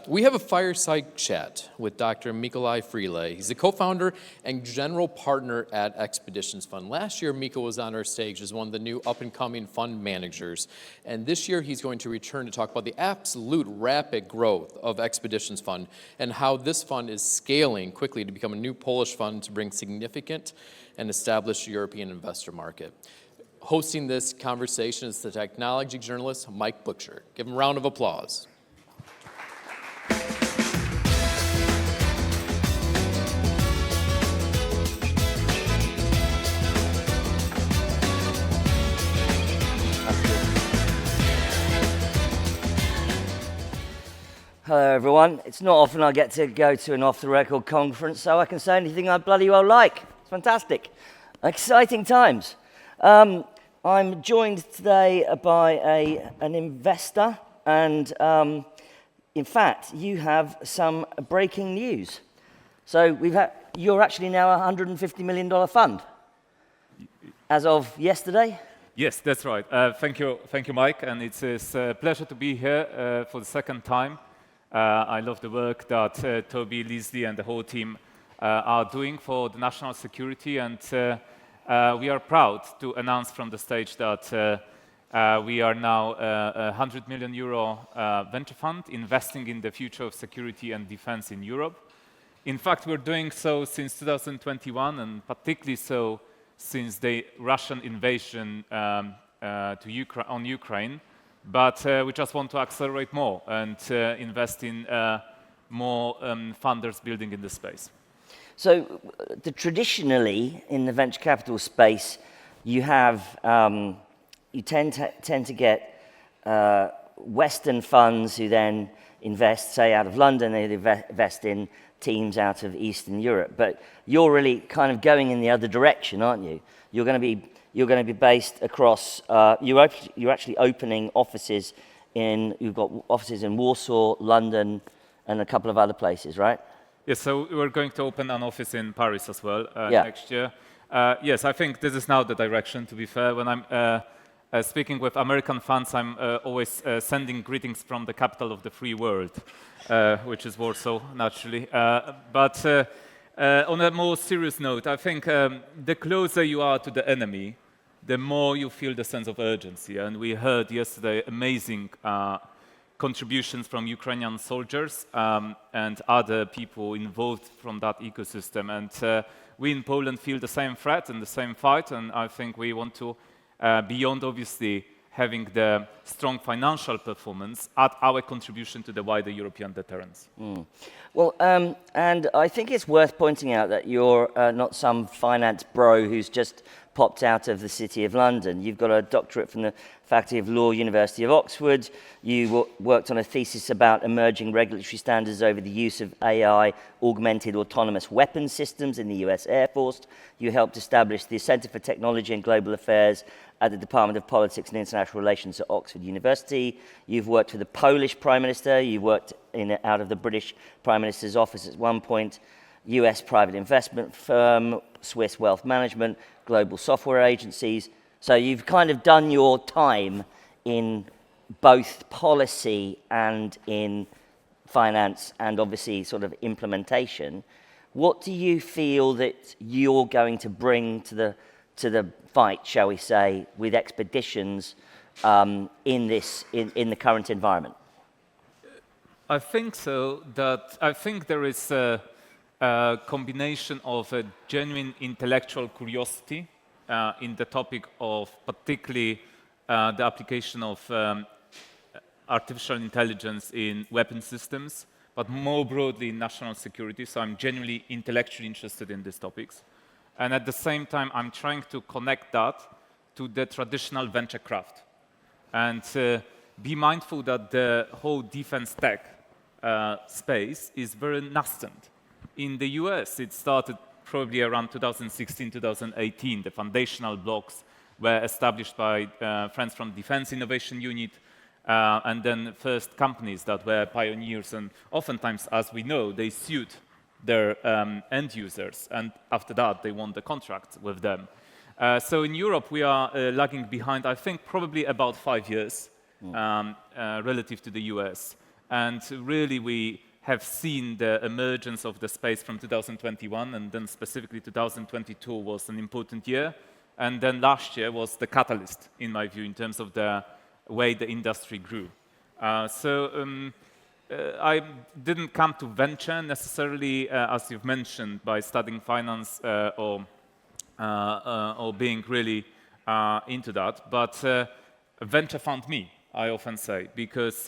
We have a fireside chat with Dr. Mikołaj Firlej. He's the co-founder and general partner at Expeditions Fund. Last year, Miko was on our stage as one of the new up-and-coming fund managers. And this year, he's going to return to talk about the absolute rapid growth of Expeditions Fund and how this fund is scaling quickly to become a new Polish fund to bring significant and established European investor market. Hosting this conversation is the technology journalist, Mike Butcher. Give him a round of applause. Hello everyone. It's not often I get to go to an off-the-record conference, so I can say anything I bloody well like. It's fantastic. Exciting times. I'm joined today by an investor, and in fact, you have some breaking news. So you're actually now a $150 million fund as of yesterday? Yes, that's right. Thank you, Mike, and it's a pleasure to be here for the second time. I love the work that Toby, Leslie, and the whole team are doing for the national security, and we are proud to announce from the stage that we are now a €100 million venture fund investing in the future of security and defense in Europe. In fact, we're doing so since 2021, and particularly so since the Russian invasion on Ukraine. But we just want to accelerate more and invest in more funders building in this space. So traditionally, in the venture capital space, you tend to get Western funds who then invest, say, out of London, they invest in teams out of Eastern Europe. But you're really kind of going in the other direction, aren't you? You're going to be based across. You're actually opening offices you've got offices in Warsaw, London, and a couple of other places, right? Yes. So we're going to open an office in Paris as well yeah. next year. Yes, I think this is now the direction. To be fair, when I'm speaking with American funds, I'm always sending greetings from the capital of the free world, which is Warsaw, naturally. But on a more serious note, I think the closer you are to the enemy, the more you feel the sense of urgency. And we heard yesterday amazing contributions from Ukrainian soldiers and other people involved from that ecosystem. And we in Poland feel the same threat and the same fight. And I think we want to, beyond obviously having the strong financial performance, add our contribution to the wider European deterrence. Mm. Well, and I think it's worth pointing out that you're not some finance bro who's just popped out of the City of London. You've got a doctorate from the Faculty of Law, University of Oxford. You worked on a thesis about emerging regulatory standards over the use of AI-augmented autonomous weapons systems in the US Air Force. You helped establish the Center for Technology and Global Affairs at the Department of Politics and International Relations at Oxford University. You've worked with the Polish Prime Minister. You worked out of the British Prime Minister's office at one point, US private investment firm, Swiss wealth management, global software agencies. So you've kind of done your time in both policy and in finance and obviously sort of implementation. What do you feel that you're going to bring to the fight, shall we say, with Expeditions in the current environment? I think so. I think there is a combination of a genuine intellectual curiosity in the topic of particularly the application of artificial intelligence in weapon systems, but more broadly in national security. So I'm genuinely intellectually interested in these topics. And at the same time, I'm trying to connect that to the traditional venture craft. And be mindful that the whole defense tech space is very nascent. In the US, it started probably around 2016, 2018. The foundational blocks were established by friends from Defense Innovation Unit, and then first companies that were pioneers. And oftentimes, as we know, they sued their end users, and after that, they won the contract with them. So in Europe, we are lagging behind, I think, probably about 5 years relative to the US. And really, we have seen the emergence of the space from 2021, and then specifically 2022 was an important year. And then last year was the catalyst, in my view, in terms of the way the industry grew. I didn't come to venture necessarily, as you've mentioned, by studying finance or being really into that, but venture found me, I often say, because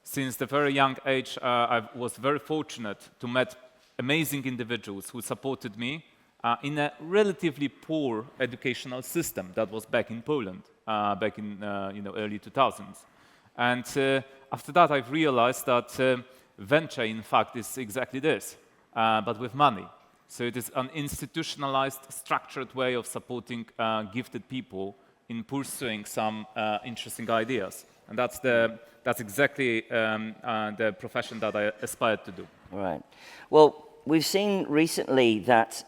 since the very young age, I was very fortunate to meet amazing individuals who supported me in a relatively poor educational system that was back in Poland, back in early 2000s. And after that, I've realized that venture, in fact, is exactly this, but with money. So it is an institutionalized, structured way of supporting gifted people in pursuing some interesting ideas. And that's exactly the profession that I aspired to do. Right. Well, we've seen recently that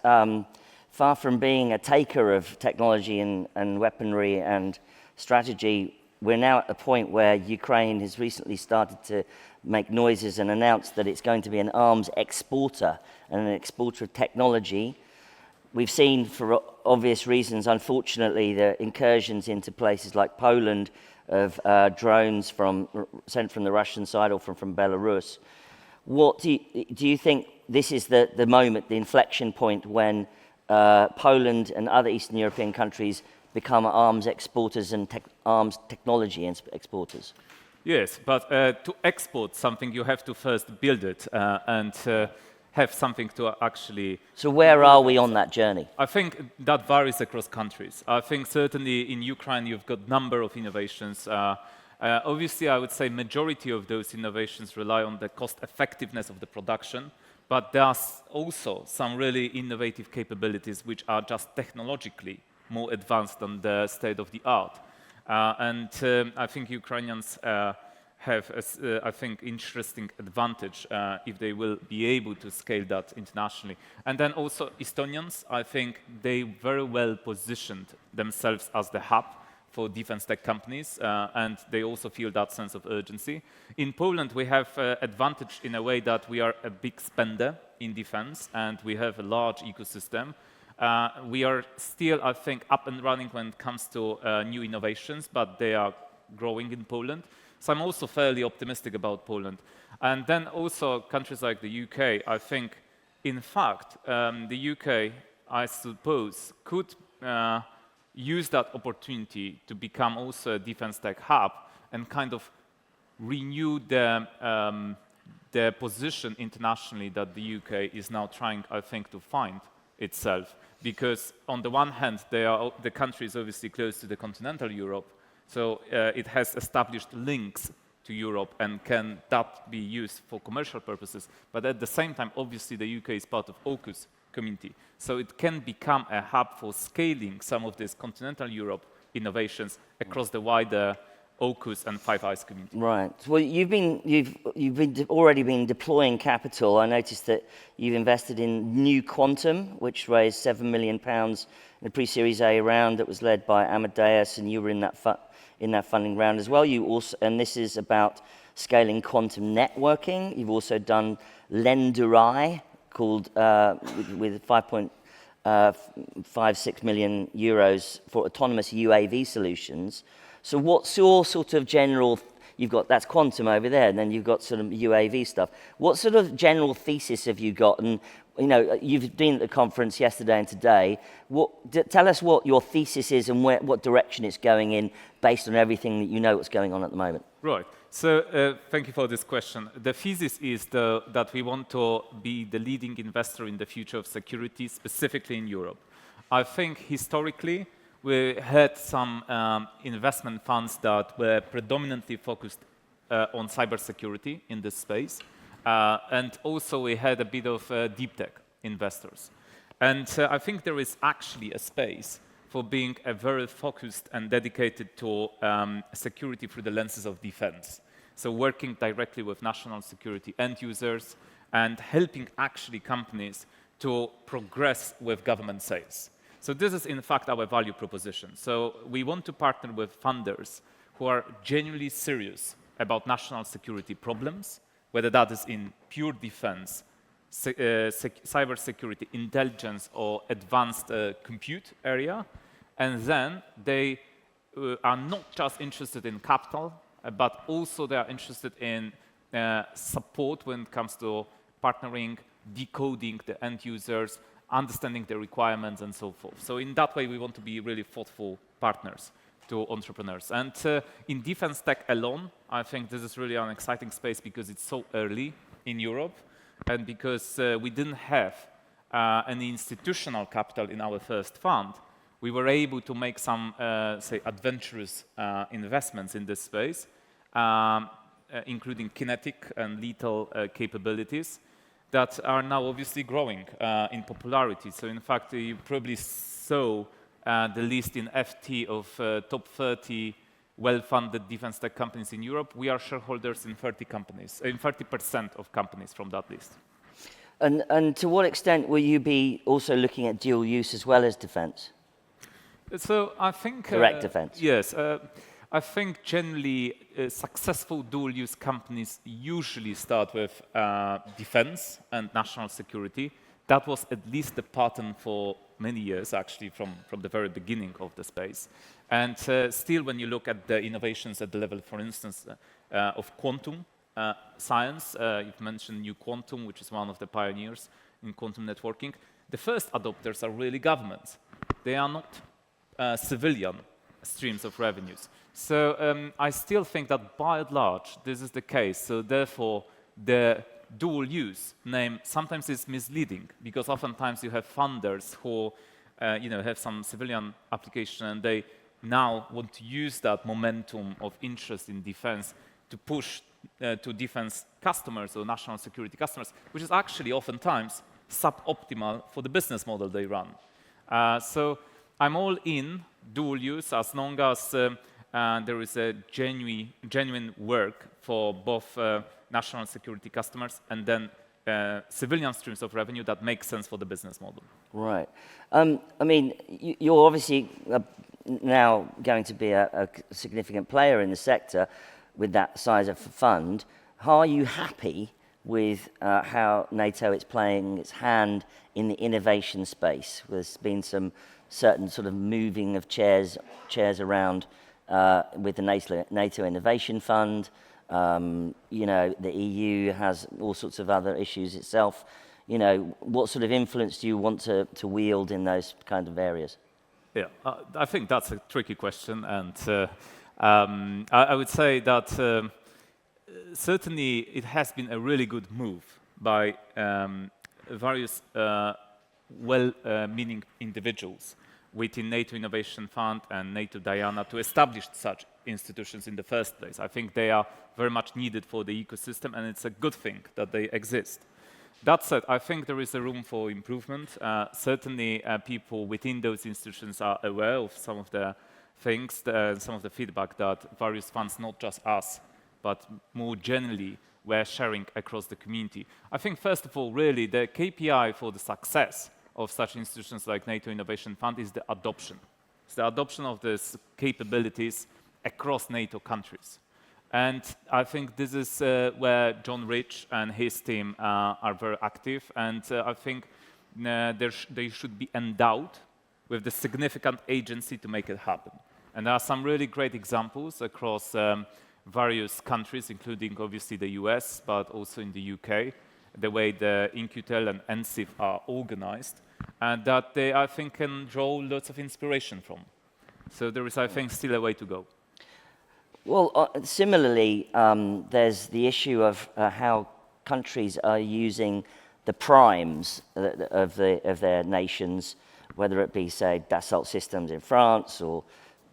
far from being a taker of technology and weaponry and strategy, we're now at a point where Ukraine has recently started to make noises and announce that it's going to be an arms exporter and an exporter of technology. We've seen, for obvious reasons, unfortunately, the incursions into places like Poland of drones sent from the Russian side or from Belarus. What do you think this is the moment, the inflection point when Poland and other Eastern European countries become arms exporters and arms technology exporters? Yes, but to export something, you have to first build it and have something to actually... So where are we on that journey? I think that varies across countries. I think certainly in Ukraine you've got a number of innovations. Obviously, I would say majority of those innovations rely on the cost effectiveness of the production, but there's also some really innovative capabilities which are just technologically more advanced than the state of the art. I think Ukrainians have, I think, interesting advantage if they will be able to scale that internationally. And then also Estonians, I think they very well positioned themselves as the hub for defense tech companies, and they also feel that sense of urgency. In Poland, we have advantage in a way that we are a big spender in defense, and we have a large ecosystem. We are still, I think, up and running when it comes to new innovations, but they are growing in Poland. So I'm also fairly optimistic about Poland. And then also countries like the UK, I think, in fact, the UK, I suppose, could use that opportunity to become also a defense tech hub and kind of renew the position internationally that the UK is now trying, I think, to find itself. Because on the one hand, the country is obviously close to the continental Europe, so it has established links to Europe and can that be used for commercial purposes. But at the same time, obviously, the UK is part of AUKUS community, so it can become a hub for scaling some of these continental Europe innovations across the wider AUKUS and Five Eyes community. Right. Well, you've already been deploying capital. I noticed that you've invested in New Quantum, which raised £7 million in a pre-Series A round that was led by Amadeus, and you were in that funding round as well. You also, and this is about scaling quantum networking. You've also done Lenderai, called with 5.56 million euros for autonomous UAV solutions. So what's your sort of general, that's quantum over there, and then you've got sort of UAV stuff. What sort of general thesis have you got? And, you've been at the conference yesterday and today. Tell us what your thesis is and what direction it's going in based on everything that you know what's going on at the moment. Right. So thank you for this question. The thesis is that we want to be the leading investor in the future of security, specifically in Europe. I think historically, we had some investment funds that were predominantly focused on cybersecurity in this space. And also we had a bit of deep tech investors. And I think there is actually a space for being a very focused and dedicated to security through the lenses of defense. So working directly with national security end users and helping actually companies to progress with government sales. So this is, in fact, our value proposition. So we want to partner with funders who are genuinely serious about national security problems whether that is in pure defense, cybersecurity, intelligence, or advanced compute area. And then they are not just interested in capital, but also they are interested in support when it comes to partnering, decoding the end users, understanding the requirements, and so forth. So in that way, we want to be really thoughtful partners to entrepreneurs. And in defense tech alone, I think this is really an exciting space because it's so early in Europe, and because we didn't have any institutional capital in our first fund, we were able to make some, say, adventurous investments in this space, including kinetic and lethal capabilities that are now obviously growing in popularity. So in fact, you probably saw the list in FT of top 30 well-funded defense tech companies in Europe. We are shareholders in 30 companies, in 30% of companies from that list. And to what extent will you be also looking at dual use as well as defense? So I think... Direct defense. Yes. I think generally successful dual-use companies usually start with defense and national security. That was at least the pattern for many years, actually, from the very beginning of the space. And still, when you look at the innovations at the level, for instance, of quantum science, you've mentioned New Quantum, which is one of the pioneers in quantum networking. The first adopters are really governments. They are not civilian streams of revenues. So I still think that by and large, this is the case. So therefore, the dual use name sometimes is misleading because oftentimes you have funders who have some civilian application and they now want to use that momentum of interest in defense to push to defense customers or national security customers, which is actually oftentimes suboptimal for the business model they run. So I'm all in dual use as long as there is a genuine work for both national security customers and then civilian streams of revenue that make sense for the business model. Right. I mean, you're obviously now going to be a significant player in the sector with that size of fund. Are you happy with how NATO is playing its hand in the innovation space? There's been some certain sort of moving of chairs around with the NATO Innovation Fund. The EU has all sorts of other issues itself. What sort of influence do you want to wield in those kind of areas? Yeah, I think that's a tricky question, and I would say that certainly it has been a really good move by various well-meaning individuals within NATO Innovation Fund and NATO Diana to establish such institutions in the first place. I think they are very much needed for the ecosystem, and it's a good thing that they exist. That said, I think there is a room for improvement. Certainly, people within those institutions are aware of some of the things, some of the feedback that various funds, not just us, but more generally, were sharing across the community. I think, first of all, really, the KPI for the success of such institutions like NATO Innovation Fund is the adoption. It's the adoption of these capabilities across NATO countries. And I think this is where John Rich and his team are very active, and I think they should be endowed with the significant agency to make it happen. And there are some really great examples across various countries, including obviously the US, but also in the UK, the way the InQtel and NCIF are organized, and that they, I think, can draw lots of inspiration from. So there is, I think, still a way to go. Well, similarly, there's the issue of how countries are using the primes of their nations, whether it be, say, Dassault Systems in France or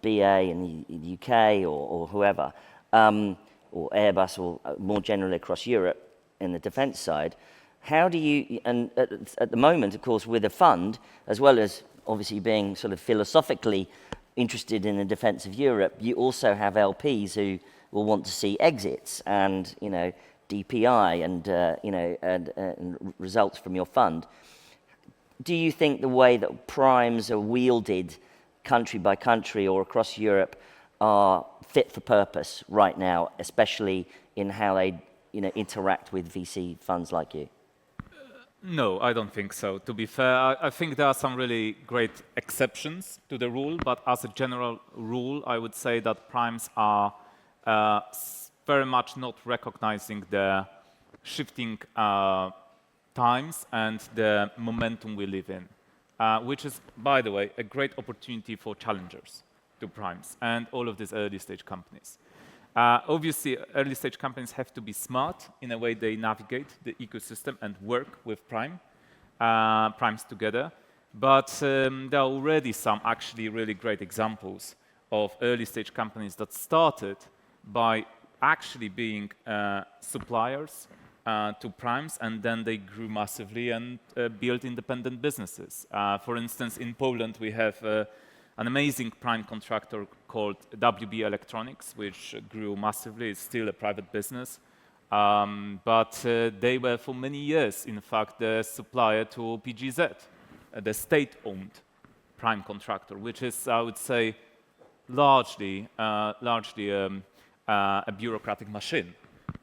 BA in the UK or whoever, or Airbus or more generally across Europe in the defence side. How do you, and at the moment, of course, with a fund, as well as obviously being sort of philosophically interested in the defence of Europe, you also have LPs who will want to see exits and, DPI and results from your fund. Do you think the way that primes are wielded country by country or across Europe are fit for purpose right now, especially in how they interact with VC funds like you? No, I don't think so. To be fair, I think there are some really great exceptions to the rule, but as a general rule, I would say that primes are very much not recognizing the shifting times and the momentum we live in, which is, by the way, a great opportunity for challengers to primes and all of these early stage companies. Obviously, early stage companies have to be smart in a way they navigate the ecosystem and work with primes together. But there are already some actually really great examples of early stage companies that started by actually being suppliers to primes, and then they grew massively and built independent businesses. For instance, in Poland, we have an amazing prime contractor called WB Electronics, which grew massively. It's still a private business. But they were for many years, in fact, the supplier to PGZ, the state-owned prime contractor, which is, I would say, largely a bureaucratic machine.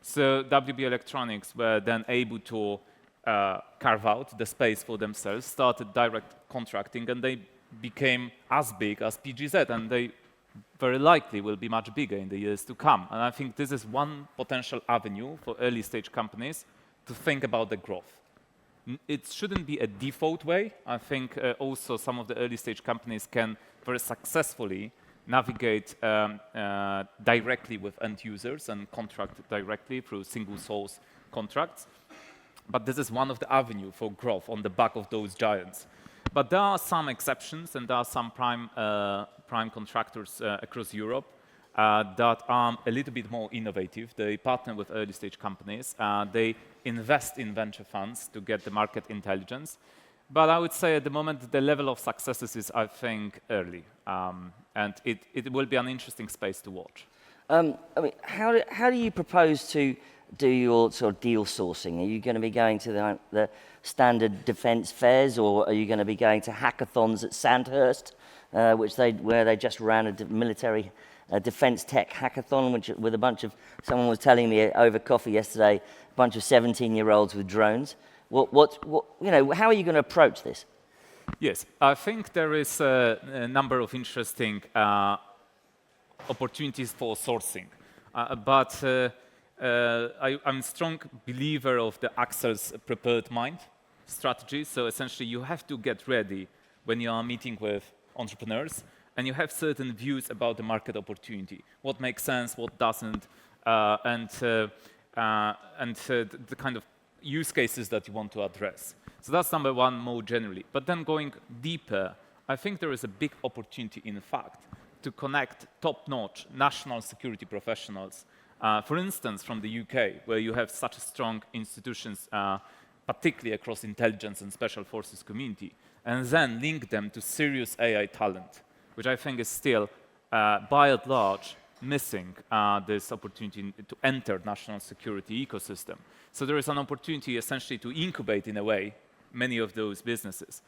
So WB Electronics were then able to carve out the space for themselves, started direct contracting, and they became as big as PGZ, and they very likely will be much bigger in the years to come. And I think this is one potential avenue for early stage companies to think about the growth. It shouldn't be a default way. I think also some of the early stage companies can very successfully navigate directly with end users and contract directly through single source contracts. But this is one of the avenues for growth on the back of those giants. But there are some exceptions, and there are some prime contractors across Europe that are a little bit more innovative. They partner with early stage companies. They invest in venture funds to get the market intelligence. But I would say at the moment the level of successes is, I think, early. And it will be an interesting space to watch. I mean, how do you propose to do your sort of deal sourcing? Are you going to be going to the standard defence fairs, or are you going to be going to hackathons at Sandhurst, where they just ran a military defence tech hackathon, with a bunch of, someone was telling me over coffee yesterday, a bunch of 17-year-olds with drones. How are you going to approach this? Yes, I think there is a number of interesting opportunities for sourcing, but I'm a strong believer of the Axel's prepared mind strategy. So essentially, you have to get ready when you are meeting with entrepreneurs, and you have certain views about the market opportunity, what makes sense, what doesn't, and the kind of use cases that you want to address. So that's number one, more generally. But then going deeper, I think there is a big opportunity, in fact, to connect top-notch national security professionals, for instance, from the UK, where you have such strong institutions, particularly across intelligence and special forces community, and then link them to serious AI talent, which I think is still, by and large, missing this opportunity to enter national security ecosystem. So there is an opportunity essentially to incubate, in a way, many of those businesses.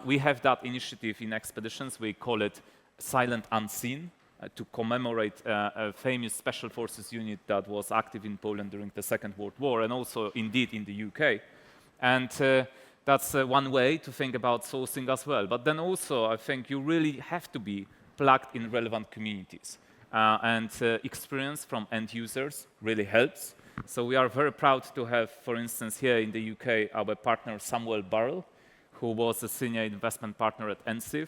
We have that initiative in Expeditions. We call it Silent Unseen, to commemorate a famous special forces unit that was active in Poland during the Second World War, and also indeed in the UK. And that's one way to think about sourcing as well. But then also, I think you really have to be plugged in relevant communities. And experience from end users really helps. So we are very proud to have, for instance, here in the UK, our partner Samuel Burrell, who was a senior investment partner at NSIF.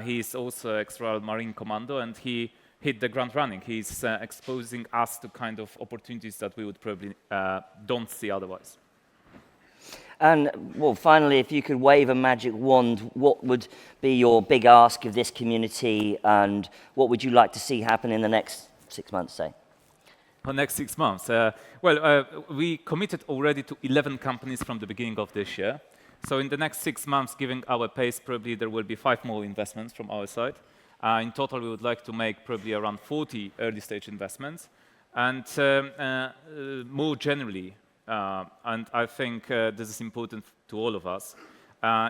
He is also ex-Royal Marine Commando, and he hit the ground running. He's exposing us to kind of opportunities that we would probably don't see otherwise. And, well, finally, if you could wave a magic wand, what would be your big ask of this community, and what would you like to see happen in the next 6 months, say? For next 6 months? We committed already to 11 companies from the beginning of this year. So in the next 6 months, given our pace, probably there will be 5 more investments from our side. In total, we would like to make probably around 40 early-stage investments. And more generally, and I think this is important to all of us,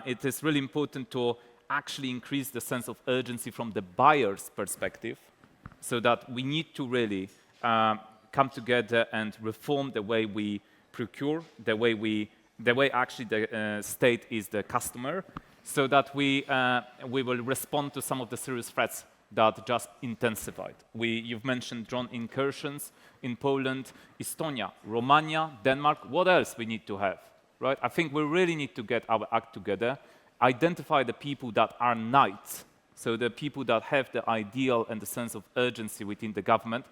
it is really important to actually increase the sense of urgency from the buyer's perspective, so that we need to really come together and reform the way we procure, the way actually the state is the customer, so that we will respond to some of the serious threats that just intensified. You've mentioned drone incursions in Poland, Estonia, Romania, Denmark. What else we need to have, right? I think we really need to get our act together, identify the people that are knights, so the people that have the ideal and the sense of urgency within the government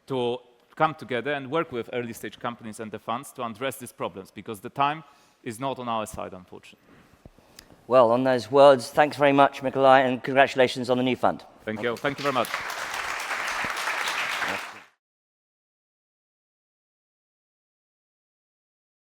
to come together and work with early stage companies and the funds to address these problems, because the time is not on our side, unfortunately. Well, on those words, thanks very much, Mikołaj, and congratulations on the new fund. Thank you very much.